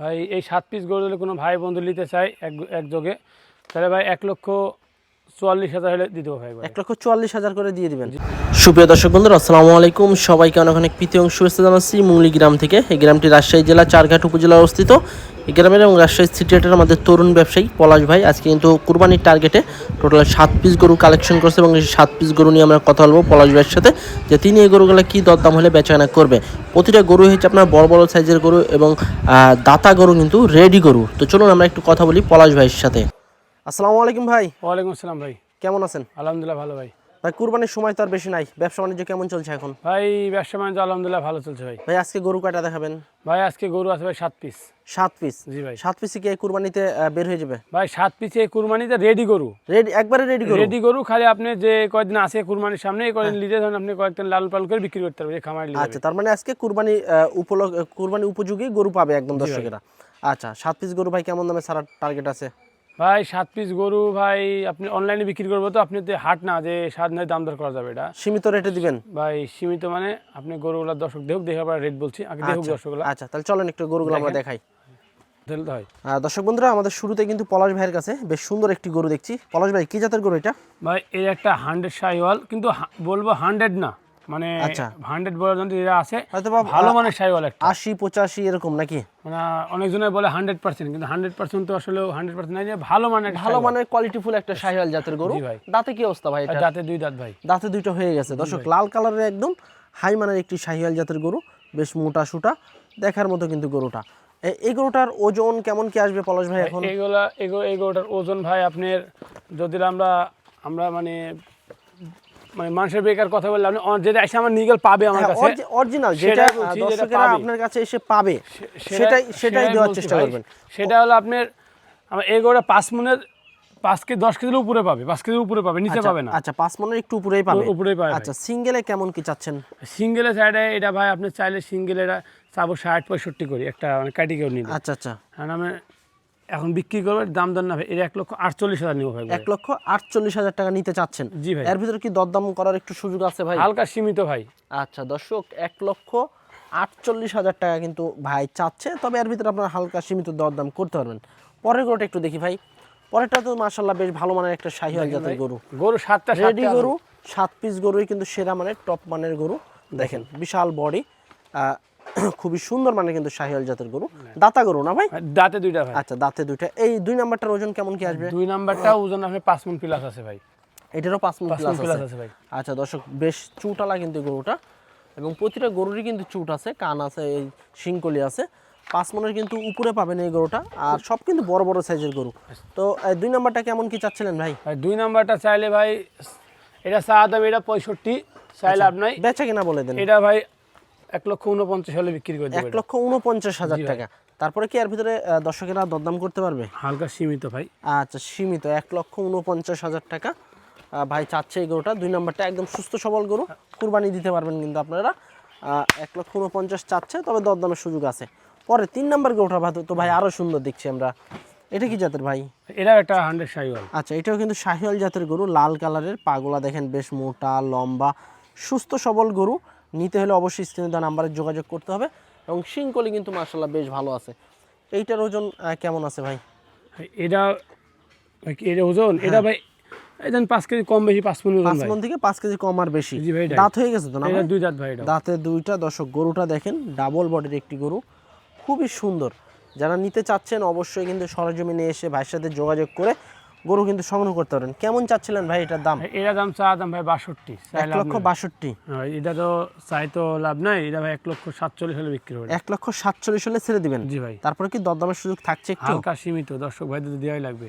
ভাই এই 7 পিস গরু যদি কোনো ভাই বন্ধু নিতে চায় একযোগে, তাহলে ভাই 1,44,000 হলে দিতে হবে ভাই। 1,44,000 করে দিয়ে দিবেন। সুপ্রিয় দর্শক বন্ধুরা, আসসালামু আলাইকুম। সবাইকে অনেক অনেক প্রীতি এবং শুভেচ্ছা জানাচ্ছি মুঙ্গলি গ্রাম থেকে। এই গ্রামটি রাজশাহী জেলা চারঘাট উপজেলায় অবস্থিত। এই গ্রামের এবং রাজশাহী সিটিহাটের আমাদের তরুণ ব্যবসায়ী পলাশ ভাই আজকে কিন্তু কুরবানির টার্গেটে টোটাল 7 পিস গরু কালেকশন করছে এবং এই 7 পিস গরু নিয়ে আমরা কথা বলবো পলাশ ভাইয়ের সাথে, যে তিনি এই গরুগুলো কী দরদাম হলে বেচাকেনা করবে। প্রতিটা গরু হচ্ছে আপনার বড় বড় সাইজের গরু এবং দাতা গরু, কিন্তু রেডি গরু। তো চলুন আমরা একটু কথা বলি পলাশ ভাইয়ের সাথে। আসসালামু আলাইকুম ভাই। ওয়ালাইকুম আসসালাম ভাই। কেমন আছেন? আলহামদুলিল্লাহ ভালো ভাই। ভাই কুরবানির সময় তো আর বেশি নাই, ব্যবসা বাণিজ্য কেমন চলছে এখন? ভাই ব্যবসা বাণিজ্য আলহামদুলিল্লাহ ভালো চলছে ভাই। ভাই আজকে গরু কয়টা দেখাবেন? ভাই আজকে গরু আছে ভাই 7 পিস। 7 পিস? জি ভাই। 7 পিসে কি এই কুরবানিতে বের হয়ে যাবে? ভাই 7 পিসে কুরবানিতে রেডি গরু। রেডি, একবারে রেডি গরু? রেডি গরু, খালি আপনি যে কয়েকদিন আছে কুরবানির সামনে এই কয়েকদিন লিজে ধরেন আপনি কয়েকদিন লাল পাল করে বিক্রি করতে পারবেন এই খামারে লিজে। আচ্ছা, তার মানে আজকে কুরবানি কুরবানি উপযোগী গরু পাবে একদম দর্শকেরা। আচ্ছা, 7 পিস গরু ভাই কেমন দামে ছাড়ার টার্গেট আছে? ভাই 7 পিস গরু ভাই আপনি অনলাইনে বিক্রি করবো তো, আপনি তো হাট না যে 7 নয় দাম দর করা যাবে, এটা সীমিত রেটে দিবেন? ভাই সীমিত মানে আপনি গরুগুলা দর্শক দেখুক, দেখে আবার রেট বলছি, আগে দেখুক দর্শকগুলা। আচ্ছা, তাহলে চলেন একটু গরুগুলো আমরা দেখাই। তাহলে তো হয়। দর্শক বন্ধুরা, আমাদের শুরুতে কিন্তু পলাশ ভাইয়ের কাছে বেশ সুন্দর একটি গরু দেখছি। পলাশ ভাই, কি জাতের গরু এটা? ভাই এই একটা 100 শাহিওয়াল, কিন্তু বলবো 100 না, মানে 100 বলার জন্য যেটা আছে ভালো মানের শাহিওয়াল, একটা 80-85 এরকম নাকি? মানে অনেকজনে বলে 100%, কিন্তু 100% তো আসলে 100% নাই, যে ভালো মানের কোয়ালিটিফুল একটা শাহিওয়াল জাতের গরু। দাঁতে কি অবস্থা ভাই এটা? দাঁতে 2 দাঁত ভাই। দাঁতে 2টা হয়ে গেছে দর্শক, লাল কালারের একদম হাই মানের একটি শাহিওয়াল জাতের গরু, বেশ মোটা সুটা দেখার মতো কিন্তু গরুটা। এই গরুটার ওজন কেমন কি আসবে পলাশ ভাই এখন? এই গরুটার ওজন ভাই আপনার, যদি আমরা মানে মানুষের বেকার কথা বললে আপনি যেটা এসে আমার নিগেল পাবে আমার কাছে অরিজিনাল, যেটা দর্শকেরা আপনার কাছে এসে পাবে সেটাই দেওয়ার চেষ্টা করবেন। সেটা হলো আপনার আমার এই গরুটা 5 মনের 5 কেজি 10 কেজির উপরে পাবে, 5 কেজির উপরে পাবে, নিচে পাবে না। আচ্ছা, 5 মনের একটু উপরেই পাবে। আচ্ছা, সিঙ্গেলে কেমন কি চাচ্ছেন? সিঙ্গেলে সাইডে এটা ভাই আপনি চাইলে সিঙ্গেলে এটা চাবো 60-65 করি, একটা মানে কাটি কেউ নিলে। আচ্ছা, কারণ আমি এখন বিক্রি করবো দাম দর না ভাই, এটা 1,48,000 নিব ভাই। 1,48,000 টাকা নিতে চাচ্ছেন? জি ভাই। এর ভিতরে কি দরদাম করার একটু সুযোগ আছে ভাই? হালকা সীমিত ভাই। আচ্ছা দর্শক, 1,48,000 টাকা কিন্তু ভাই চাচ্ছে, তবে এর ভিতরে আপনার হালকা সীমিত দরদাম করতে পারবেন। পরের গরুটা একটু দেখি ভাই। পরেরটা তো মাশাআল্লাহ বেশ ভালো মানের একটা শাহিওয়াল জাতের গরু। 7টা রেডি গরু, 7 পিস গরুই কিন্তু সেরা মানের টপ মানের গরু। দেখেন বিশাল বডি, খুবই সুন্দর মানে কিন্তু শাহিওয়াল জাতের গরু। দাতা গরু না ভাই? দাঁতে 2টা ভাই। আচ্ছা, দাঁতে 2টা। এই 2 নাম্বারটার ওজন কেমন কি আসবে? 2 নাম্বারটা ওজন আপনি 5 মণ প্লাস আছে ভাই। এটারও 5 মণ প্লাস আছে ভাই। আচ্ছা দর্শক, বেশ চুটালা কিন্তু গরুটা, এবং প্রতিটা গরুরই কিন্তু চুট আছে, কান আছে, এই শিংকলি আছে। 5 মণের কিন্তু উপরে পাবেন এই গরুটা, আর সব কিন্তু বড় বড় সাইজের গরু। তো 2 নাম্বারটা কেমন কি চাচ্ছিলেন ভাই? 2 নাম্বারটা চাইলে ভাই এটা চা দাম, এটা 65 চাইলে আপনাই বেচা কিনা বলে দেন। এটা ভাই 1,49,000 হলে বিক্রি করে দেব। 1,49,000 টাকা। তারপরে কি এর ভিতরে দর্শকেরা দরদাম করতে পারবে? হালকা সীমিত ভাই। আচ্ছা, সীমিত 1,49,000 টাকা ভাই চাচ্ছে এই গরুটা। 2 নাম্বারটা একদম সুস্থ সবল গরু, কুরবানি দিতে পারবেন কিন্তু আপনারা। 1,49,000 চাচ্ছে, তবে দরদামের সুযোগ আছে। পরে 3 নাম্বার গরুটা তো ভাই আরো সুন্দর দেখছি আমরা। এটা কি জাতের ভাই? এটা একটা 100 শাহিওয়াল। আচ্ছা, এটাও কিন্তু শাহিওয়াল জাতের গরু, লাল কালারের, পাগলা দেখেন বেশ মোটা লম্বা সুস্থ সবল গরু। নিতে হলে অবশ্যই স্ক্রিনে দেওয়া নাম্বারে যোগাযোগ করতে হবে, এবং শিংকলি কিন্তু মাশাআল্লাহ বেশ ভালো আছে। এইটার ওজন কেমন আছে ভাই? এটা ওজন এটা ভাই এই দেন 5 কেজি কম বেশি 5 মণ ওজন ভাই। 5 মণ থেকে 5 কেজি কম আর বেশি। জি ভাই। দাঁত হয়ে গেছে তো না? এটা 2 দাঁত ভাই। এটা দাঁতে 2টা। দর্শক গরুটা দেখেন, ডাবল বডির একটি গরু, খুবই সুন্দর। যারা নিতে চাচ্ছেন অবশ্যই কিন্তু সরজমিনে এসে ভাইয়ের সাথে যোগাযোগ করে গরু কিন্তু সংগ্রহ করতে পারেন। কেমন চাচ্ছিলেন ভাই এটার দাম? এটার দাম চা দাম ভাই 62। 1,62,000। এটা তো চাই তো লাভ নাই, এটা ভাই 1,47,000 হলে বিক্রি হবে। 1,47,000 হলে ছেড়ে দিবেন? জি ভাই। তারপরে কি দরদামের সুযোগ থাকছে একটু? হালকা সীমিত, দর্শক ভাইদের দেওয়াই লাগবে।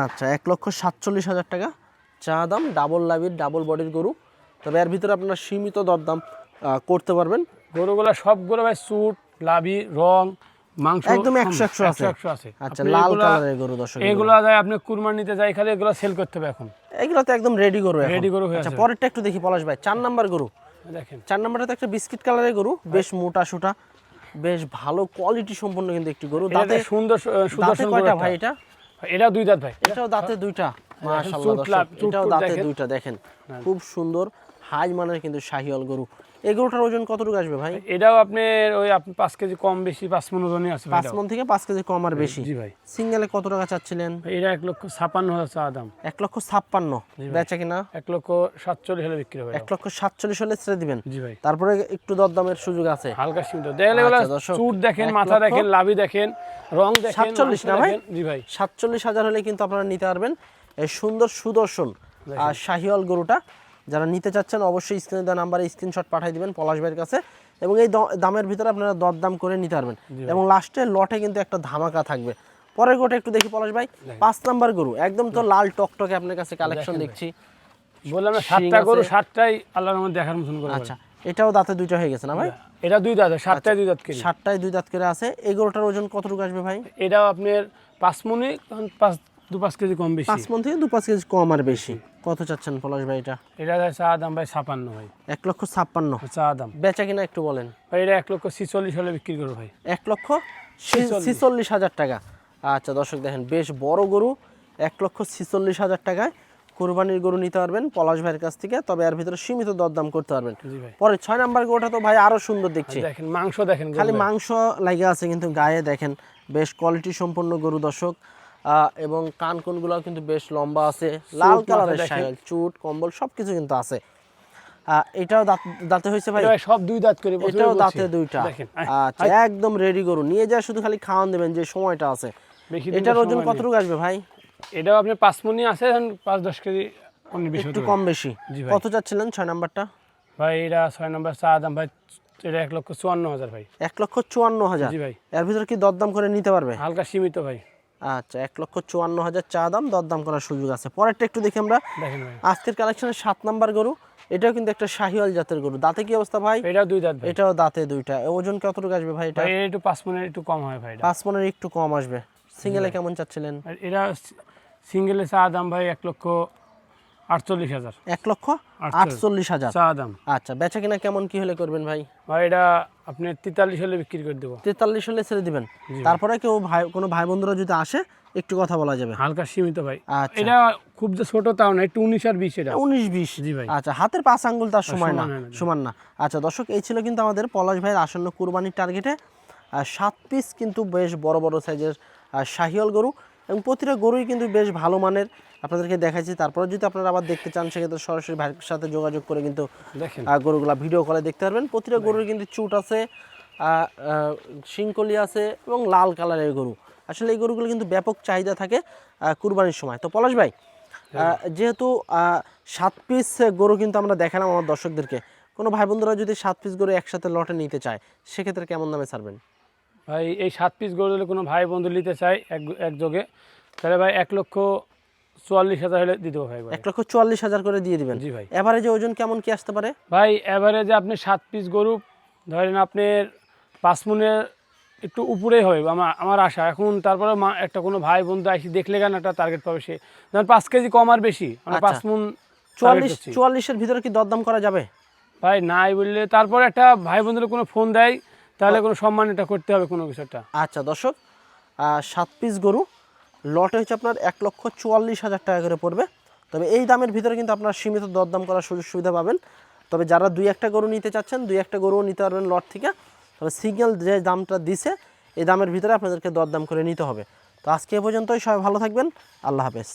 আচ্ছা, 1,47,000 টাকা চা দাম, ডাবল লাভির ডাবল বডির গরু, তবে এর ভিতরে আপনার সীমিত দরদাম করতে পারবেন। গরুগুলো সবগুলো ভাই সুট, লাভি, রং, মাংস একদম 100 আছে। আচ্ছা, লাল কালারের গরু দর্শক, এগুলো যায় আপনি কুরবানি নিতে যাই, খালি এগুলো সেল করতে হবে এখন। এগুলো তো একদম রেডি গরু হয়ে আছে। আচ্ছা, পরেরটা একটু দেখি পলাশ ভাই। 4 নাম্বার গরু দেখেন। 4 নাম্বারটা তো একটা বিস্কিট কালারের গরু, বেশ মোটা সুটা, বেশ ভালো কোয়ালিটি সম্পন্ন কিন্তু একটি গরু। দাঁতে সুন্দর কয়টা ভাই এটা? এটা 2 দাঁত ভাই। এটাও দাঁতে 2টা। মাশাআল্লাহ দর্শক, এটাও দাঁতে 2টা। দেখেন খুব সুন্দর হাই মানের কিন্তু শাহিওয়াল গরু। এই গরুটার ওজন কতটুকু আসবে ভাই? এটাও আপনার ওই আপনি 5 কেজি কম বেশি 5 মণ ওজনই আছে ভাই। 5 মণ থেকে 5 কেজি কম আর বেশি। জি ভাই। সিঙ্গেলে কত টাকা চাচ্ছিলেন? এটা 1,56,000 চা দাম। 1,56,000 বেচা কিনা? 1,47,000 হলে বিক্রি হবে। 1,47,000 হলে ছেড়ে দিবেন। জি ভাই। তারপরে একটু দরদামের সুযোগ আছে, হালকা সীমিত। দেখলে বলা চুট দেখেন, মাথা দেখেন, লাভি দেখেন, রং দেখেন। 47 না ভাই? জি ভাই। 47,000 হলে কিন্তু আপনারা নিতে পারবেন এই সুন্দর সুদর্শন আর শাহিওয়াল গরুটা। যারা নিতে চাচ্ছেন অবশ্যই স্ক্রিনে দেওয়া নাম্বারে স্ক্রিনশট পাঠিয়ে দিবেন পলাশ ভাইয়ের কাছে, এবং এই দামের ভিতরে আপনারা দরদাম করে নিতে পারবেন। এবং লাস্টে লটে কিন্তু একটা ধামাকা থাকবে। পরের গরুটা একটু দেখি পলাশ ভাই। 5 নাম্বার গরু, একদম তো লাল টকটকে আপনার কাছে কালেকশন দেখছি। বললাম না 7টা গরু, 7টাই আল্লাহর রহমতে দেখার মতন করে। আচ্ছা, এটাও দাঁতে দুইটা হয়ে গেছে না ভাই? এটা 2 দাঁত, 7টায় 2 দাঁত করে। 7টায় 2 দাঁত করে আছে। এই গরুটার ওজন কতটুকু আসবে ভাই? এটাও আপনার 5 মণই, 2-5 কেজি কম বেশি। 5 মণ থেকে 2-5 কেজি কম আর বেশি। কত চাচ্ছেন পলাশ ভাই এটা? এটা চা দাম ভাই 56 ভাই। 1,56,000 চা দাম। বেচা কিনা একটু বলেন ভাই। এটা 1,46,000 হলে বিক্রি করবো ভাই। 1,46,000 টাকা। আচ্ছা দর্শক দেখেন, বেশ বড় গরু। 1,46,000 টাকায় কুরবানির গরু নিতে পারবেন পলাশ ভাইয়ের কাছ থেকে, তবে এর ভিতরে সীমিত দরদাম করতে পারবেন। জি ভাই। পরে 6 নাম্বার গরুটা তো ভাই আরো সুন্দর দেখছি। দেখেন মাংস দেখেন, খালি মাংস লাগে আছে, কিন্তু গায়ে দেখেন বেশ কোয়ালিটি সম্পন্ন গরু দর্শক। এবং কান কোনগুলো কিন্তু বেশ লম্বা আছে, লাল কালারের শাইল, চুট কম্বল সবকিছু কিন্তু আছে। এটাও দাঁতে হয়েছে ভাই? সব 2 দাঁত করে। এটাও দাঁতে 2টা। আচ্ছা, একদম রেডি গরু, নিয়ে যা শুধু খালি খাওয়ান দেবেন যে সময়টা আছে। এটার ওজন কতটুকু আসবে ভাই? এটাও আপনি 5 মণই আছে, 5-10 কেজি একটু কম বেশি। কত চাচ্ছিলেন 6 নাম্বারটা? ভাই এটা 6 নাম্বার চা দাম ভাই। এটা 1,54,000 ভাই। 1,54,000। জি ভাই। এর ভিতরে কি দরদাম করে নিতে পারবে? হালকা সীমিত ভাই। আচ্ছা, 1,54,000 চা দাম, দরদাম করার সুযোগ আছে। পরেরটা একটু দেখি আমরা। দেখেন ভাই। আজকের কালেকশনের 7 নাম্বার গরু, এটাও কিন্তু একটা শাহিওয়াল জাতের গরু। দাঁতে কি অবস্থা ভাই? এটাও 2 দাঁত ভাই। এটাও দাঁতে 2টা। ওজন কতটুকু আসবে ভাই এটা? ভাই একটু 5 মণের একটু কম হয় ভাই। 5 মণের একটু কম আসবে। সিঙ্গেলে কেমন চাচ্ছিলেন? এটা সিঙ্গেলে চা দাম ভাই 1,48,000। 1,48,000 চা দাম। আচ্ছা, বেচা কিনা কেমন কি হলে করবেন ভাই? ভাই এটা আপনি 43 হলে বিক্রি করে দেবো। 43 হলে ছেড়ে দিবেন। তারপরে কেউ কোনো ভাই বন্ধুরা যদি আসে একটু কথা বলা যাবে। হালকা সীমিত ভাই। আচ্ছা। এটা খুব যে ছোট তাও না, একটু 19 আর 20। এটা 19-20। জি ভাই। আচ্ছা, হাতের 5 আঙ্গুল তার সমান না। আচ্ছা দর্শক, এই ছিল কিন্তু আমাদের পলাশ ভাইয়ের আসন্ন কুরবানির টার্গেটে 7 পিস কিন্তু বেশ বড় বড় সাইজের শাহিওয়াল গরু, এবং প্রতিটা গরুই কিন্তু বেশ ভালো মানের আপনাদেরকে দেখাচ্ছি। তারপরে যদি আপনারা আবার দেখতে চান সেক্ষেত্রে সরাসরি ভাইয়ের সাথে যোগাযোগ করে কিন্তু দেখেন গরুগুলা ভিডিও কলে দেখতে পারবেন। প্রতিটা গরুর কিন্তু চুট আছে, শিংকলি আছে, এবং লাল কালারের গরু। আসলে এই গরুগুলো কিন্তু ব্যাপক চাহিদা থাকে কুরবানির সময়। তো পলাশ ভাই, যেহেতু 7 পিস গরু কিন্তু আমরা দেখালাম আমার দর্শকদেরকে, কোনো ভাই বন্ধুরা যদি 7 পিস গরু একসাথে লটে নিতে চায় সেক্ষেত্রে কেমন দামে ছাড়বেন ভাই? এই 7 পিস গরু যদি কোনো ভাই বন্ধু নিতে চায় একযোগে, তাহলে ভাই 1,44,000 হলে দিতে হবে ভাই। 1,44,000 করে দিয়ে দিবেন। জি ভাই। এভারেজে ওজন কেমন কি আসতে পারে ভাই? এভারেজে আপনি 7 পিস গরু ধরেন আপনার 5 মণের একটু উপরেই হবে আমার আশা। এখন তারপরে একটা কোনো ভাই বন্ধু আসি দেখলে কেন একটা টার্গেট পাবে, সে ধরেন 5 কেজি কম আর বেশি, মানে 5 মণ। 44-এর ভিতরে কি দরদাম করা যাবে ভাই? নাই বললে তারপরে একটা ভাই বন্ধুরা কোনো ফোন দেয়, তাহলে কোনো সম্মান এটা করতে হবে কোনো কিছু একটা। আচ্ছা দর্শক, 7 পিস গরু লটে হচ্ছে আপনার 1,44,000 টাকা করে পড়বে। তবে এই দামের ভিতরে কিন্তু আপনার সীমিত দরদাম করার সুযোগ সুবিধা পাবেন। তবে যারা 2-1টা গরু নিতে চাচ্ছেন 2-1টা গরুও নিতে পারবেন লট থেকে। তবে সিঙ্গেল যে দামটা দিছে এই দামের ভিতরে আপনাদেরকে দরদাম করে নিতে হবে। তো আজকে এ পর্যন্তই, সবাই ভালো থাকবেন, আল্লাহ হাফেজ।